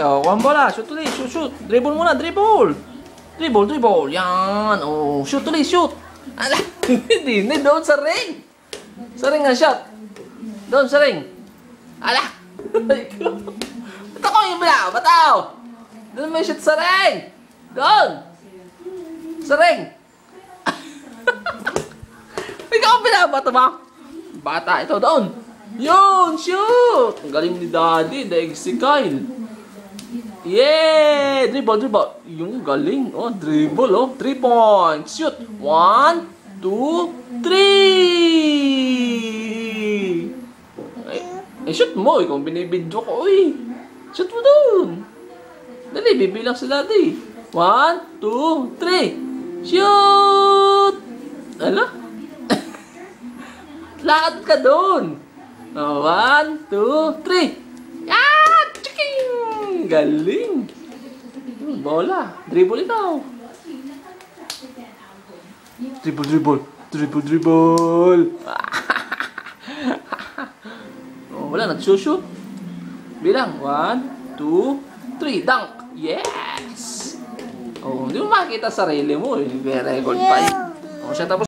Oh, kuha ang bola. Shoot ulit. Shoot, shoot. Dribble muna. Dribble. Dribble, dribble. Yan. Oh, shoot ulit. Shoot. Ala. Hindi. Doon sa ring. Sa ring ang shot. Doon sa ring. Ala. Ba't ako yung bila? Bataw. Doon may shoot sa ring. Doon. Sa ring. Ikaw ang binabato ba? Bata ito doon. Yun, shoot! Ang galing ni Daddy, daig si Kyle. Yeah! Dribble, dribble. Yung galing. Oh, dribble, oh. 3 points. Shoot. 1, 2, 3! Shoot mo. Ikaw binibidyo ko, uy. Shoot mo doon. Dali, bibilang si Daddy. 1, 2, 3. Shoot! Ala? Lakad ka doon. 1, 2, 3. Ah! Chiking! Galing. Bola. Dribble ikaw. Dribble, dribble. Dribble, dribble. Oh, wala. Nagsushoot. Bilang. 1, 2, 3. Dunk. Yes! Oh, hindi mo makikita sarili mo. Record pa yun. Oh, siya tapos.